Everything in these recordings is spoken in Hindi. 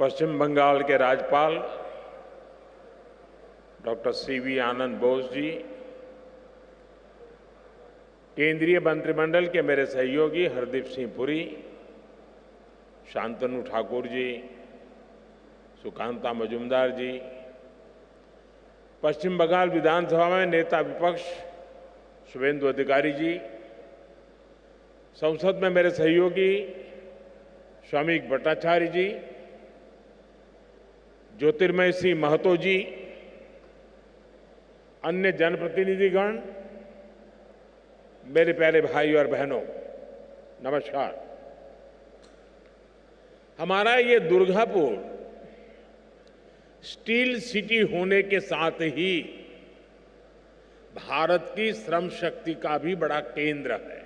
पश्चिम बंगाल के राज्यपाल डॉक्टर सीवी आनंद बोस जी, केंद्रीय मंत्रिमंडल के मेरे सहयोगी हरदीप सिंह पुरी, शांतनु ठाकुर जी, सुकांता मजूमदार जी, पश्चिम बंगाल विधानसभा में नेता विपक्ष शुभेंदु अधिकारी जी, संसद में मेरे सहयोगी श्रमिक भट्टाचार्य जी, ज्योतिर्मय सिंह महतो जी, अन्य जनप्रतिनिधिगण, मेरे प्यारे भाई और बहनों, नमस्कार। हमारा ये दुर्गापुर स्टील सिटी होने के साथ ही भारत की श्रम शक्ति का भी बड़ा केंद्र है।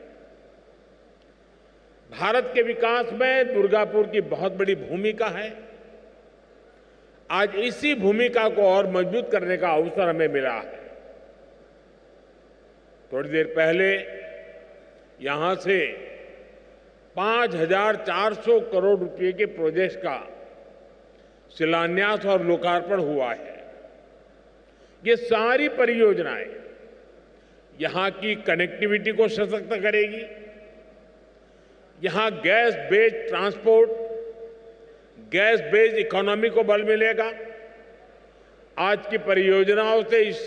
भारत के विकास में दुर्गापुर की बहुत बड़ी भूमिका है। आज इसी भूमिका को और मजबूत करने का अवसर हमें मिला है। थोड़ी देर पहले यहां से 5,400 करोड़ रुपए के प्रोजेक्ट का शिलान्यास और लोकार्पण हुआ है। ये सारी परियोजनाएं यहां की कनेक्टिविटी को सशक्त करेगी, यहां gas based transport, gas based economy को बल मिलेगा। आज की परियोजनाओं से इस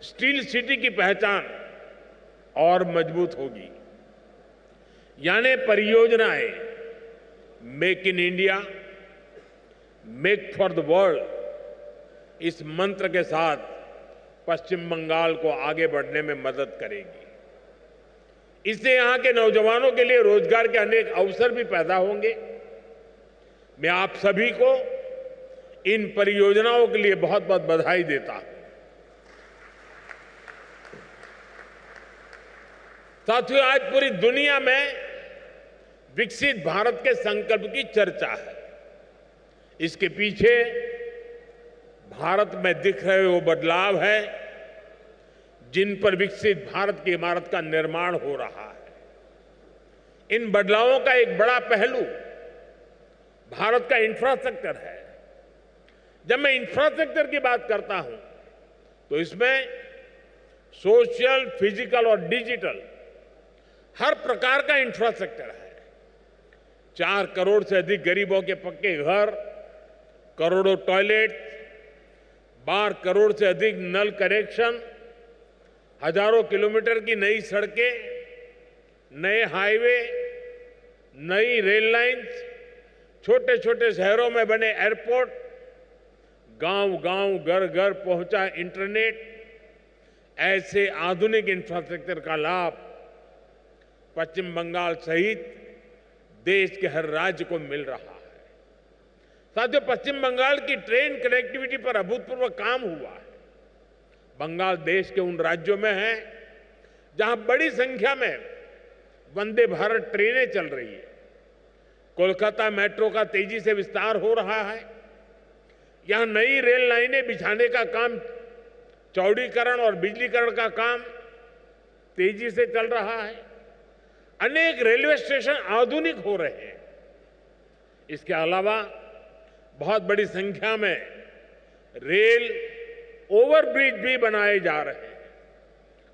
स्टील सिटी की पहचान और मजबूत होगी। यानी परियोजनाएं make in India, make for the world, इस मंत्र के साथ पश्चिम बंगाल को आगे बढ़ने में मदद करेगी। इससे यहां के नौजवानों के लिए रोजगार के अनेक अवसर भी पैदा होंगे। मैं आप सभी को इन परियोजनाओं के लिए बहुत बहुत बधाई देता हूं। साथियों, आज पूरी दुनिया में विकसित भारत के संकल्प की चर्चा है। इसके पीछे भारत में दिख रहे वो बदलाव है जिन पर विकसित भारत की इमारत का निर्माण हो रहा है। इन बदलावों का एक बड़ा पहलू भारत का इंफ्रास्ट्रक्चर है। जब मैं इंफ्रास्ट्रक्चर की बात करता हूं तो इसमें सोशल, फिजिकल और डिजिटल हर प्रकार का इंफ्रास्ट्रक्चर है। 4 करोड़ से अधिक गरीबों के पक्के घर, करोड़ों टॉयलेट, 12 करोड़ से अधिक नल कनेक्शन, हजारों किलोमीटर की नई सड़कें, नए हाईवे, नई रेल लाइंस, छोटे छोटे शहरों में बने एयरपोर्ट, गांव-गांव, घर-घर पहुंचा इंटरनेट, ऐसे आधुनिक इंफ्रास्ट्रक्चर का लाभ पश्चिम बंगाल सहित देश के हर राज्य को मिल रहा है। साथियों, पश्चिम बंगाल की ट्रेन कनेक्टिविटी पर अभूतपूर्व काम हुआ है। बंगाल देश के उन राज्यों में है जहां बड़ी संख्या में वंदे भारत ट्रेनें चल रही है। कोलकाता मेट्रो का तेजी से विस्तार हो रहा है। यहां नई रेल लाइनें बिछाने का काम, चौड़ीकरण और बिजलीकरण का काम तेजी से चल रहा है। अनेक रेलवे स्टेशन आधुनिक हो रहे हैं। इसके अलावा बहुत बड़ी संख्या में रेल ओवरब्रिज भी बनाए जा रहे हैं।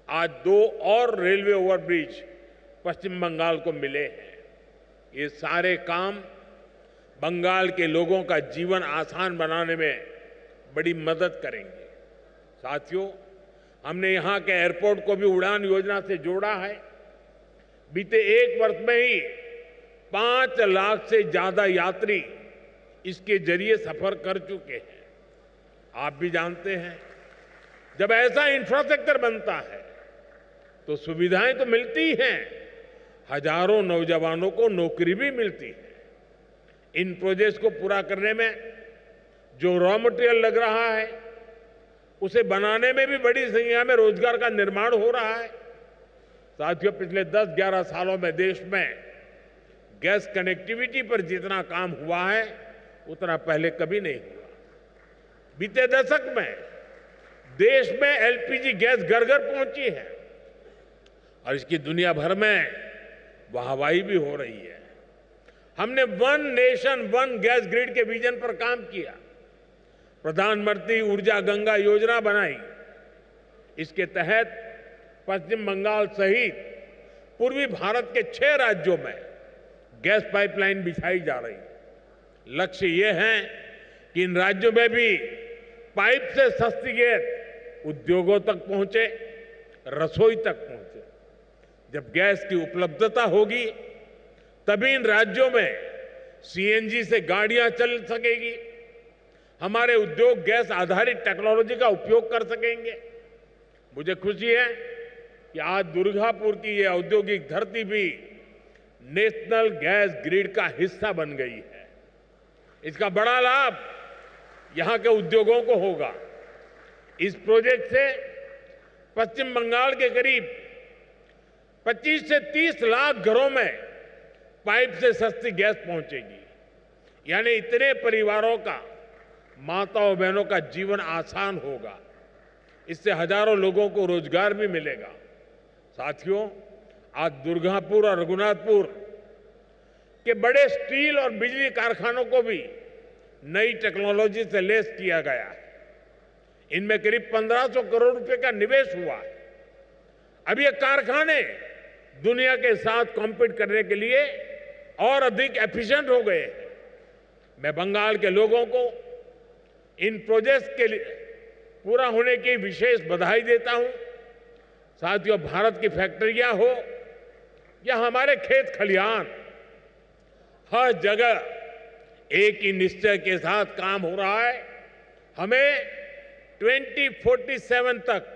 आज 2 और रेलवे ओवरब्रिज पश्चिम बंगाल को मिले हैं। ये सारे काम बंगाल के लोगों का जीवन आसान बनाने में बड़ी मदद करेंगे। साथियों, हमने यहां के एयरपोर्ट को भी उड़ान योजना से जोड़ा है। बीते 1 वर्ष में ही 5 लाख से ज्यादा यात्री इसके जरिए सफर कर चुके हैं। आप भी जानते हैं, जब ऐसा इंफ्रास्ट्रक्चर बनता है तो सुविधाएं तो मिलती हैं, हजारों नौजवानों को नौकरी भी मिलती है। इन प्रोजेक्ट्स को पूरा करने में जो रॉ मटेरियल लग रहा है, उसे बनाने में भी बड़ी संख्या में रोजगार का निर्माण हो रहा है। साथियों, पिछले 10-11 सालों में देश में गैस कनेक्टिविटी पर जितना काम हुआ है उतना पहले कभी नहीं हुआ। बीते दशक में देश में एलपीजी गैस घर घर पहुंची है और इसकी दुनिया भर में वाहवाही भी हो रही है। हमने one nation one gas grid के विजन पर काम किया। प्रधानमंत्री ऊर्जा गंगा योजना बनाई। इसके तहत पश्चिम बंगाल सहित पूर्वी भारत के 6 राज्यों में गैस पाइपलाइन बिछाई जा रही है। लक्ष्य ये है कि इन राज्यों में भी पाइप से सस्ती गैस उद्योगों तक पहुंचे, रसोई तक पहुंचे। जब गैस की उपलब्धता होगी तभी इन राज्यों में सीएनजी से गाड़ियां चल सकेगी, हमारे उद्योग गैस आधारित टेक्नोलॉजी का उपयोग कर सकेंगे। मुझे खुशी है कि आज दुर्गापुर की ये औद्योगिक धरती भी नेशनल गैस ग्रिड का हिस्सा बन गई है। इसका बड़ा लाभ यहां के उद्योगों को होगा। इस प्रोजेक्ट से पश्चिम बंगाल के करीब 25 से 30 लाख घरों में पाइप से सस्ती गैस पहुंचेगी। यानी इतने परिवारों का, माताओं बहनों का जीवन आसान होगा। इससे हजारों लोगों को रोजगार भी मिलेगा। साथियों, आज दुर्गापुर और रघुनाथपुर के बड़े स्टील और बिजली कारखानों को भी नई टेक्नोलॉजी से लैस किया गया है। इनमें करीब 1500 करोड़ रुपए का निवेश हुआ है। अब ये कारखाने दुनिया के साथ कॉम्पीट करने के लिए और अधिक एफिशिएंट हो गए हैं। मैं बंगाल के लोगों को इन प्रोजेक्ट्स के लिए पूरा होने की विशेष बधाई देता हूं। साथियों, भारत की फैक्ट्रियां हो या हमारे खेत खलिहान, हर जगह एक ही निश्चय के साथ काम हो रहा है। हमें 2047 तक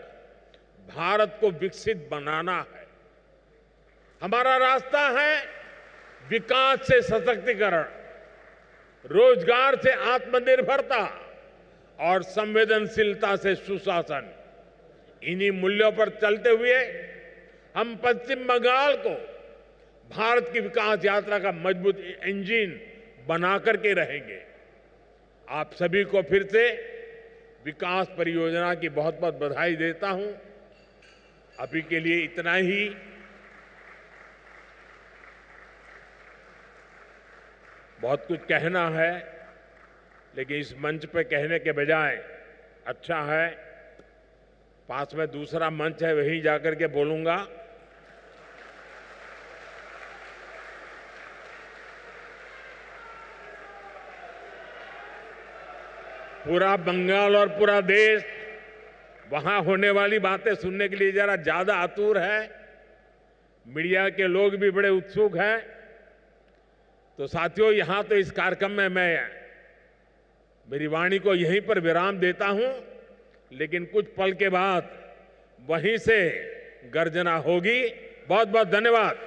भारत को विकसित बनाना है। हमारा रास्ता है विकास से सशक्तिकरण, रोजगार से आत्मनिर्भरता और संवेदनशीलता से सुशासन। इन्हीं मूल्यों पर चलते हुए हम पश्चिम बंगाल को भारत की विकास यात्रा का मजबूत इंजन बना करके रहेंगे। आप सभी को फिर से विकास परियोजना की बहुत बहुत बधाई देता हूं। अभी के लिए इतना ही। बहुत कुछ कहना है, लेकिन इस मंच पे कहने के बजाय अच्छा है पास में दूसरा मंच है, वहीं जाकर के बोलूंगा। पूरा बंगाल और पूरा देश वहां होने वाली बातें सुनने के लिए जरा ज्यादा आतुर है। मीडिया के लोग भी बड़े उत्सुक हैं। तो साथियों, यहां तो इस कार्यक्रम में मैं मेरी वाणी को यहीं पर विराम देता हूं, लेकिन कुछ पल के बाद वहीं से गर्जना होगी। बहुत बहुत धन्यवाद।